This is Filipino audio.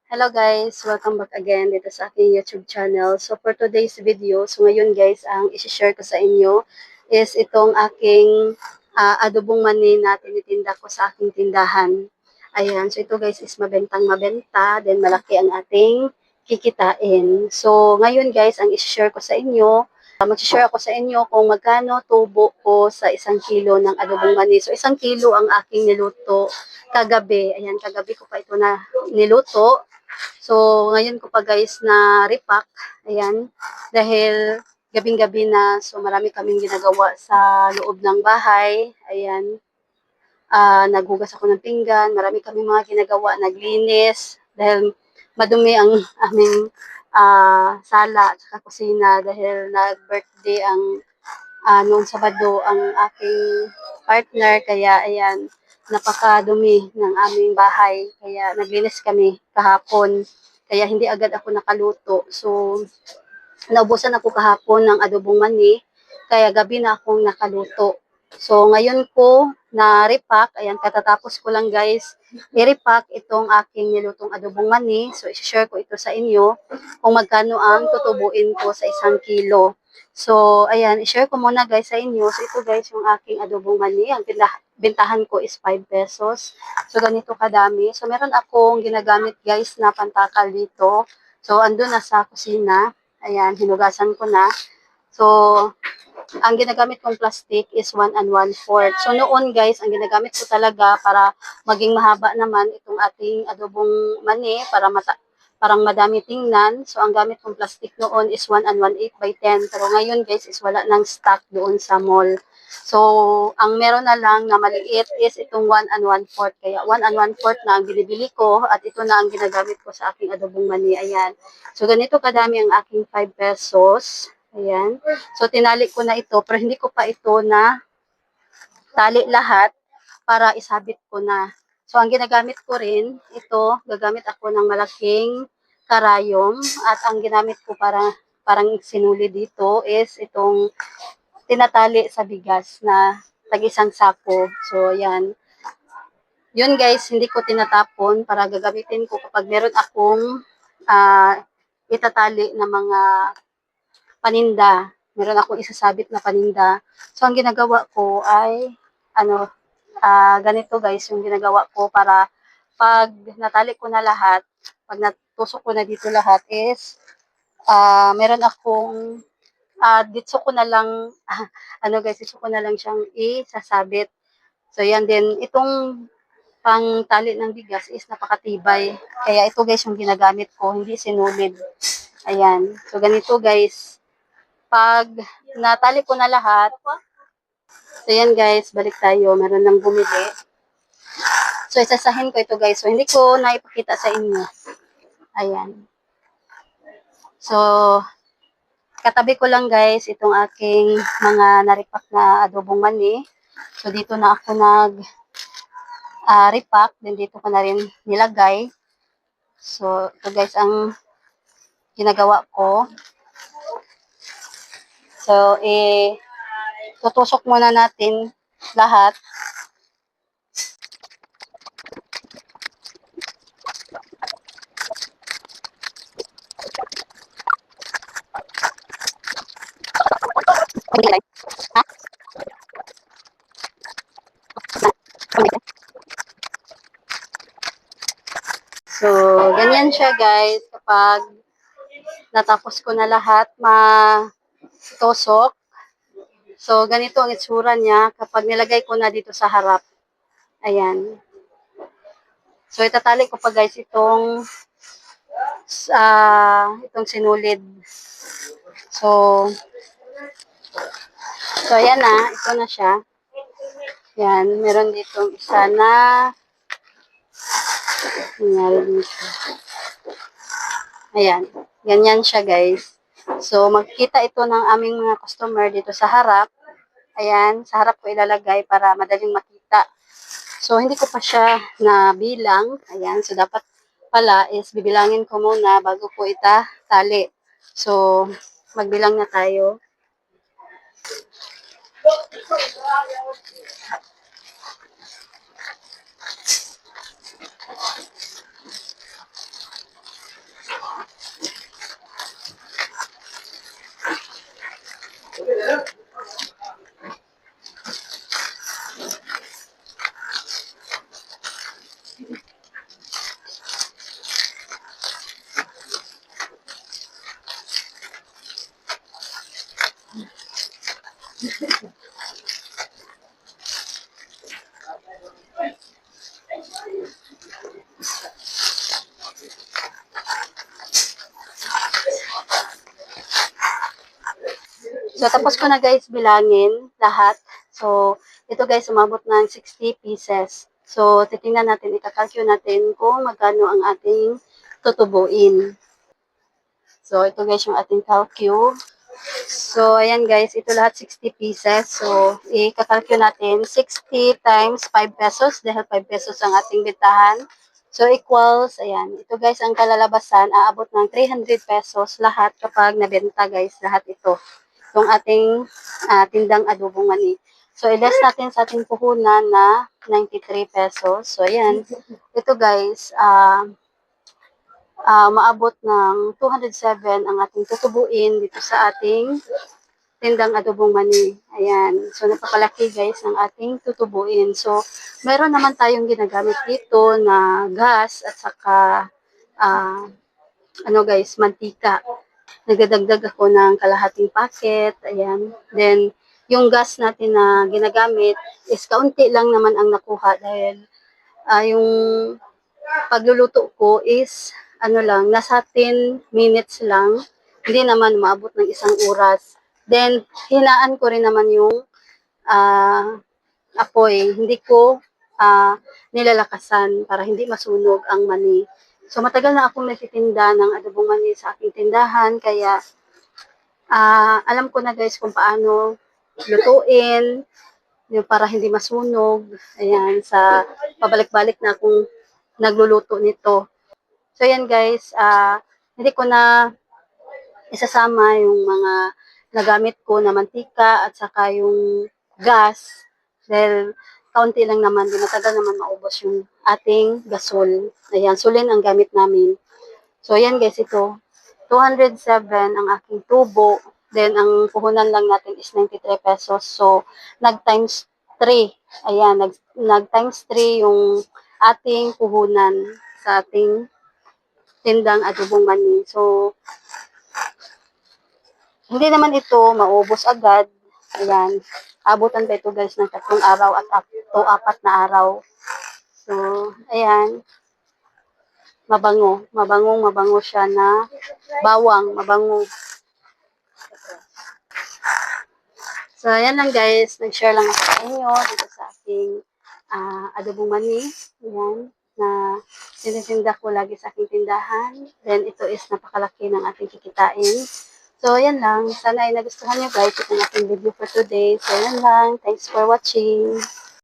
Hello guys! Welcome back again dito sa aking YouTube channel. So for today's video, ngayon guys, ang isi-share ko sa inyo is itong aking adobong mani na tinitinda ko sa aking tindahan. Ayan, so ito guys is mabentang mabenta, then malaki ang ating kikitain. So ngayon guys, ang isi-share ko sa inyo, mag-share ako sa inyo kung magkano tubo ko sa 1 kilo ng adobong mani. So 1 kilo ang aking niluto kagabi. Ayan, kagabi ko pa ito na niluto. So, ngayon ko pa guys na repack. Ayan. Dahil gabing-gabi na. So, marami kaming ginagawa sa loob ng bahay. Ayan. Naghugas ako ng pinggan. Marami kaming mga ginagawa. Naglinis. Dahil madumi ang aming sala at saka kusina. Dahil nag-birthday ang noong Sabado ang aking partner. Kaya, ayan, napakadumi ng aming bahay. Kaya, naglinis kami kahapon. Kaya, hindi agad ako nakaluto. So, naubusan ako kahapon ng adobong mani. Kaya, gabi na akong nakaluto. So, ngayon ko na-repack. Ayan, katatapos ko lang guys i-repack itong aking nilutong adobong mani. So, i-share ko ito sa inyo kung magkano ang tutubuin ko sa 1 kilo. So, ayan, i-share ko muna guys sa inyo. So, ito guys yung aking adobong mani. Ang bintahan ko is 5 pesos. So, ganito kadami. So, meron akong ginagamit guys na pantakal dito. So, andun na sa kusina. Ayan, hinugasan ko na. So, ang ginagamit kong plastic is 1 1/4. So, noon guys, ang ginagamit ko talaga para maging mahaba naman itong ating adobong mani, parang madami tingnan. So, ang gamit kong plastic noon is 1 1/8 by 10. Pero ngayon guys, is wala nang stock doon sa mall. So, ang meron na lang na maliit is itong 1 1/4. Kaya 1 1/4 na ang binibili ko at ito na ang ginagamit ko sa aking adobong mani. Ayan. So, ganito kadami ang aking 5 pesos. Ayan. So, tinali ko na ito, pero hindi ko pa ito na tali lahat para isabit ko na. So, ang ginagamit ko rin, ito, gagamit ako ng malaking karayom at ang ginamit ko parang sinuli dito is itong tinatali sa bigas na tag-isang sako. So, ayan. Yun guys, hindi ko tinatapon para gagamitin ko kapag meron akong itatali na mga paninda. Meron akong isasabit na paninda. So, ang ginagawa ko ay, ganito guys, yung ginagawa ko para pag natali ko na lahat, pag natusok ko na dito lahat is, meron akong, ditso ko na lang, ditso ko na lang siyang isasabit. So, yan din. Itong pang tali ng bigas is napakatibay. Kaya ito guys yung ginagamit ko, hindi sinulid. Ayan. So, ganito guys. Pag natali ko na lahat, so yan guys, balik tayo. Meron nang bumili. So, isasahin ko ito guys. So, hindi ko naipakita sa inyo. Ayan. So, katabi ko lang guys itong aking mga naripak na adobong mani. So, dito na ako repack. Then, dito ko na rin nilagay. So, ito guys ang ginagawa ko. So, tutusok muna natin lahat. So, ganyan siya guys kapag natapos ko na lahat matusok. So, ganito ang itsura niya kapag nilagay ko na dito sa harap. Ayan. So, itatali ko pa guys itong sinulid. So, ayan na. Ito na siya. Ayan. Meron ditong isa na ayan. Ganyan siya guys. So, magkita ito ng aming mga customer dito sa harap. Ayan. Sa harap ko ilalagay para madaling makita. So, hindi ko pa siya nabilang. Ayan. So, dapat pala is bibilangin ko muna bago ko itatali. So, magbilang na tayo. So, tapos ko na guys bilangin lahat. So, ito guys, umabot ng 60 pieces. So, titingnan natin, ikakalkyo natin kung magkano ang ating tutubuin. So, ito guys yung ating calcio. So, ayan guys, ito lahat 60 pieces. So, ikakalkyo natin 60 times 5 pesos dahil 5 pesos ang ating bentahan. So, equals, ayan, ito guys ang kalalabasan, aabot ng 300 pesos lahat kapag nabenta guys, lahat ito. Itong ating tindang adobong mani. So, i-less natin sa ating puhunan na 93 pesos. So, ayan, ito guys, maabot ng 207 ang ating tutubuin dito sa ating tindang adobong mani. Ayan. So, napakalaki guys ang ating tutubuin. So, meron naman tayong ginagamit dito na gas at saka ano guys, mantika. Nagdadagdag ako ng kalahating packet. Ayan. Then, yung gas natin na ginagamit is kaunti lang naman ang nakuha dahil yung pagluluto ko is ano lang, nasa 10 minutes lang. Hindi naman maabot ng isang oras. Then, hinaan ko rin naman yung apoy. Hindi ko nilalakasan para hindi masunog ang mani. So, matagal na akong nagtitinda ng adobong mani sa aking tindahan. Kaya, alam ko na guys kung paano lutuin yung para hindi masunog. Ayan, sa pabalik-balik na akong nagluluto nito. So, yan guys, hindi ko na isasama yung mga nagamit ko na mantika at saka yung gas dahil kaunti lang naman, di matagal naman maubos yung ating gasol. Ayan, sulin ang gamit namin. So, ayan guys, ito. 207 ang aking tubo. Then, ang puhunan lang natin is 93 pesos. So, nag-times 3. Ayan, nag-times 3 yung ating puhunan sa ating tindang adobong mani. So, hindi naman ito maubos agad. Ayan. Abutan pa ito guys ng 3 araw at up to 4 na araw. So, ayan. Mabango. Mabango siya na bawang. Mabango. So, ayan lang guys. Nag-share lang ako sa inyo dito sa aking adobong mani. Ayan. Na tinitinda ko lagi sa aking tindahan. Then, ito is napakalaki ng ating kikitain. So, yan lang. Sana ay nagustuhan nyo guys itong ating video for today. So, yan lang. Thanks for watching.